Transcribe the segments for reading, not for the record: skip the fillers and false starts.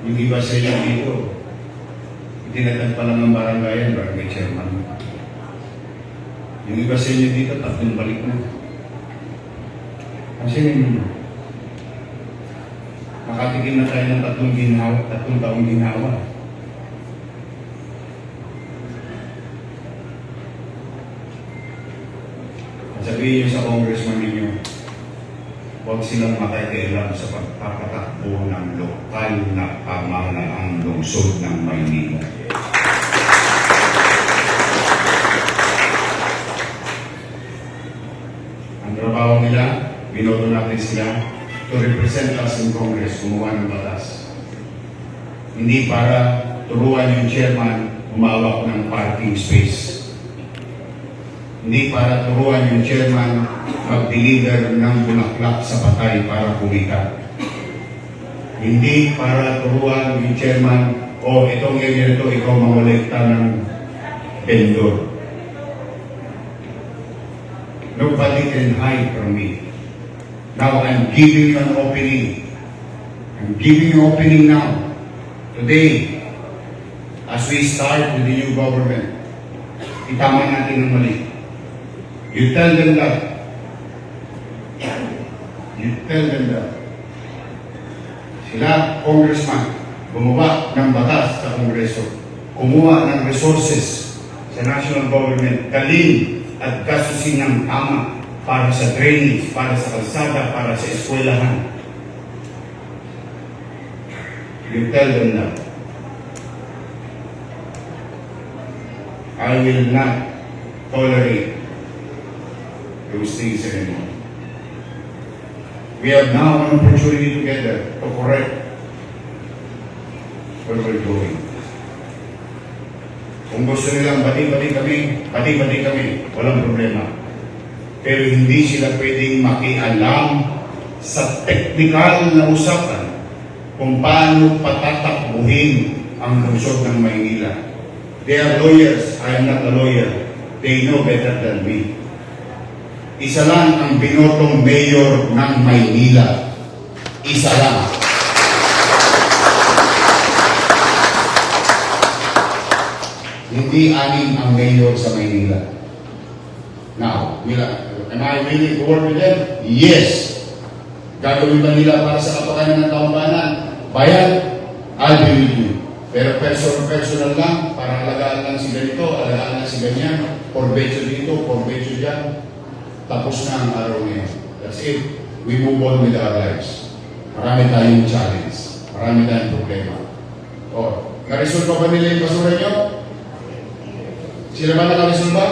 Yung iba sa inyo dito, itinatag pa lang ng barangayan, barangay chairman. Yung iba sa inyo dito, 3 balik na. Kasi makatikim na tayo ng 3 taong ginhawa. Sabihin niyo sa congressman ninyo, huwag silang makikialam sa pagpapatakbo ng lokal na pamahalaang lungsod ng Maynila. Ang trabaho nila, binoto natin sila to represent us in Congress, gumawa ng batas. Hindi para turuan yung chairman humawak ng parking space. Hindi para turuan yung chairman mag-deliver ng bulaklak sa patay para kumita. Hindi para turuan yung chairman, itong area ito, ikaw mangolekta ng vendor. Nobody can hide from me. Now I'm giving you an opening. I'm giving you an opening now. Today, as we start with the new government, itama natin ang mali. You tell them that. You tell them that. Sila, congressman, gumawa ng batas sa kongreso. Kumuha ng resources sa national government. Dalhin at gastusin ng tama para sa drainage, para sa kalsada, para sa eskwelahan. You tell them that. I will not tolerate those things anymore. We have now an opportunity together to correct what we're doing. Kung gusto nilang bati-bati kami, walang problema. Pero hindi sila pwedeng makialam sa technical na usapan kung paano patatakbuhin ang lungsod ng Maynila. They are lawyers. I am not a lawyer. They know better than me. Isa lang ang binotong mayor ng Maynila. Isa lang. Hindi 6 ang mayor sa Maynila. Now, am I willing to work with them? Yes. Gagawin ba nila para sa kapakanan ng taong bayan? I'll be with you. Pero personal lang, para alagaan lang si ganito, alagaan lang si ganyan, porbecho dito, porbecho dyan. Tapos na ang araw ngayon. That's it. We move on with our lives. Marami tayong challenge. Marami tayong problema. Na-resolve pa ba nila yung basura nyo? Sila ba naka-resolve ba?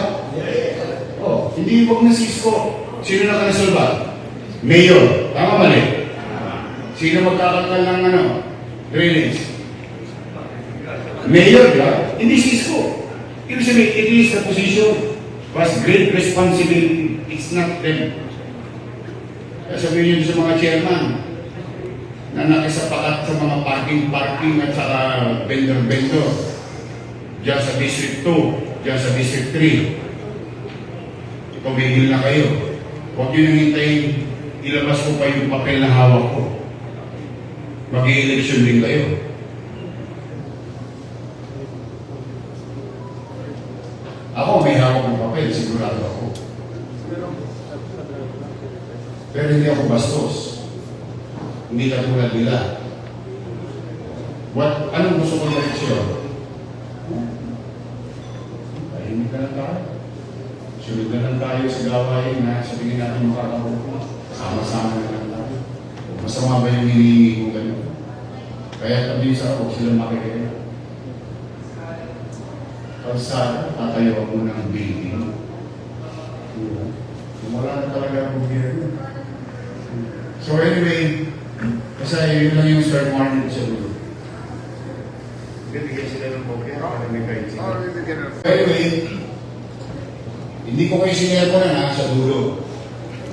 Hindi huwag na Cisco. Sino naka-resolve ba? Mayor. Tama mali? Sino magkakakal ng drainage? Mayor, diba? Hindi Cisco. Ibig sabihin, it is the position. Was great responsibility. It's not them. Kaya sabihin yun sa mga chairman na nakisapakat sa mga parking at saka vendor. Diyan sa District 2, diyan sa District 3. Tumigil na kayo. Huwag nyo nang hintayin, ilabas ko pa yung papel na hawak ko. Mag-i-election din kayo. Ako may hawak ng papel, sigurado ako. Pero hindi ako bastos. Hindi katulad nila. Anong gusto kong direksyon? Tahimik na lang tayo. Sunod na lang tayo sa gawain na sa tingin natin makakabuko. Sama-sama na lang tayo. Masama ba yung hinihingi ko gano'n? Kaya tabi sa ako, sila makikita. Kalsada, tatayo ako ng building. Wala na talaga ang gobyerno. So anyway, kasi yun lang yung start morning ko sa dulo. Bibigyan sila ng gobyerno para may kahit sila. Anyway, hindi ko kayo sinaya ko na sa dulo.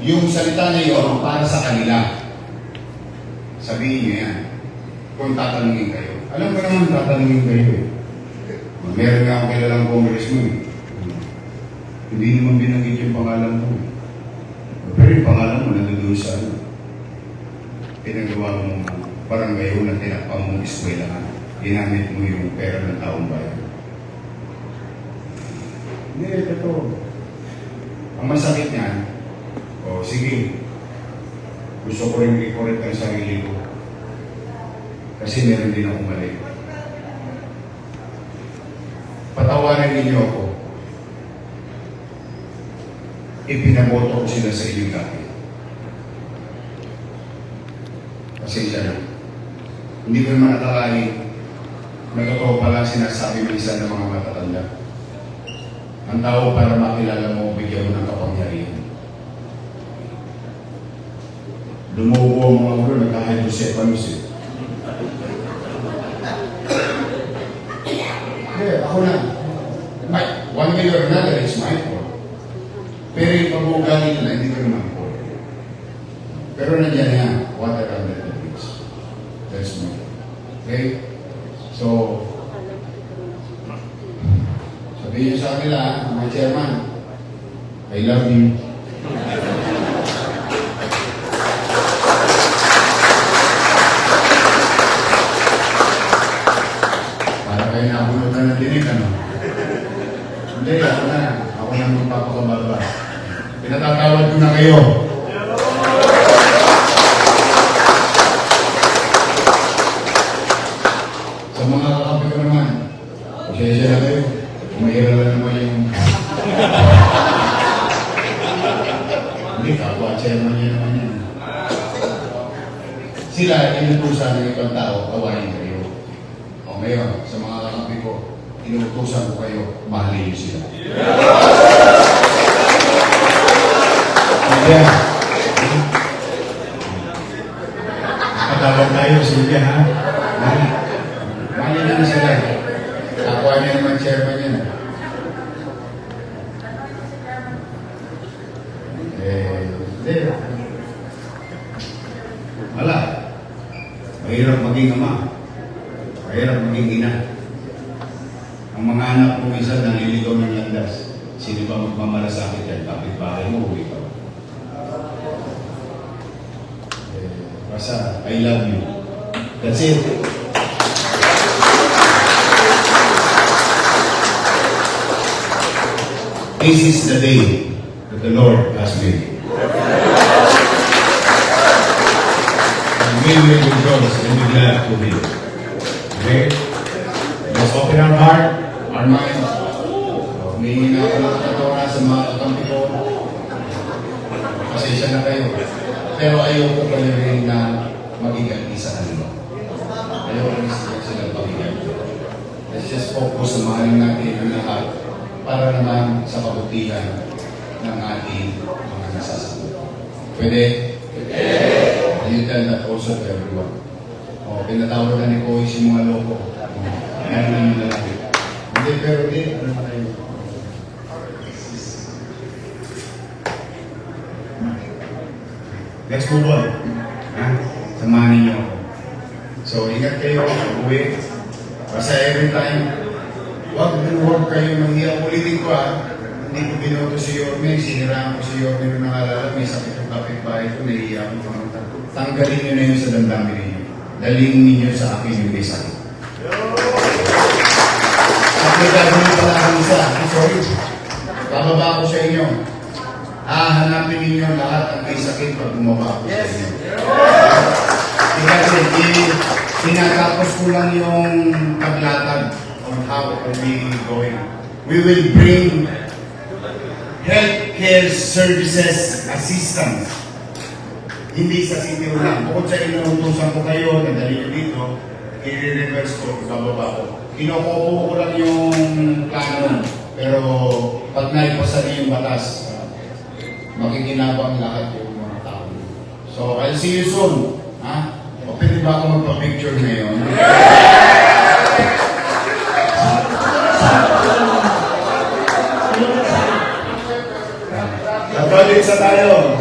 Yung salita na yun para sa kanila. Sabihin niyo yan. Kung tatanungin kayo. Alam ko naman tatanungin kayo eh. Meron nga akong kilalang congressman eh. Hindi naman binanggit yung pangalan mo. Pero yung pangalan mo nandun sa pinagawa mo barangay hall na tinakpang mong eskwelahan. Ginamit mo yung pera ng taong bayan. Hindi, ito. Ang masakit niyan, sige, gusto ko rin i-correct ang sarili ko. Kasi meron din akong mali. Patawarin ninyo ako. Ipinaboto ko sila sa inyong dati. Pasensya na. Hindi ko naman nakakalain. Nagkataon pala sinasabi ng isa ng mga matatanda. Ang tao para makilala mo, bigyan mo ng kapangyarihan. Lumubo ang mga ulo, nagka-hydrocephalus eh. Ako na. One way or another, it's my fault. Pero yung pag-uugali nila, hindi ko naman fault. Pero nandiyan yan, water under the bridge. That's me. Okay? So, sabihin niyo sa kanila, my chairman, I love you. Para kayo nabunod na ng dinig, ano? Hindi, ako na. Ako na magpapakababa. Pinatatawad ko na kayo. Sa mga kakampi ko naman, pasensya na kayo. Mahirap na naman yung... Hindi, kapwa chairman niya naman yan. Sila, inutusan ng ibang tao, kawain kayo. O ngayon, sa mga kakampi ko, inutusan ko kayo, mahalin niyo sila. Silvia. Patawag tayo, Silvia, ha? Mahalin niyo sila. Kapwa niya naman chairman yan. Hindi. Wala. Mahirap maging ama. Mahirap maging ina. Ang mga anak mo minsan naliligaw ng landas. Sino ba magmamalasakit yan? Kapit-bahay mo, huli ka. Basta, I love you. That's it. This is the day that the Lord has made. And we will rejoice and be glad to be. Okay? Let's open our heart, our mind. Humingi na ako ng katawaran sa mga kakampi ko. Pasensya na kayo. Pero ayoko kayo rin na magiganti sa kanila. Ayoko rin sila magiganti. Let's just focus sa mahalin natin ang lahat para naman sa kabutihan ng ating mga nasasagot. Pwede? Pwede. You tell that also to everyone. Pinatawag na ni Kois yung mga loko. Meron na yung lalaki. Hindi, pero hindi. Ano na kayo? Let's move on. Samahan ninyo ako. So, ingat kayo. Uwi. Basta every time, huwag kayo manghiya. Ulitin ko hindi ko binoto si Yorme. Siniraan ko si Yorme nung nakalala. May sakit yung kapitbahay ko. Nahihiya ko pumunta. Tanggalin nyo na yun sa damdamin ninyo. Daling ninyo sa akin yung may sakit. Sakit gagawin pala ang isa. Sorry. Bababa ko sa inyo. Hanapin ninyo lahat ang may sakit pag bumaba ko sa inyo. Kasi tinatapos ko lang yung paglatag on how are we going. We will bring healthcare services assistance. Hindi sa city lang. Bukod sa inuutusan ko kayo, nadali nyo dito, i-reverse ko, bababa ko. Kinukupo ko lang yung plano, pero pag naipasa niyo yung batas, makikinabang lahat yung mga tao. So, I'll see you soon. Ha? O pwede ba ako magpa-picture ngayon? Nagpalit sa tayo.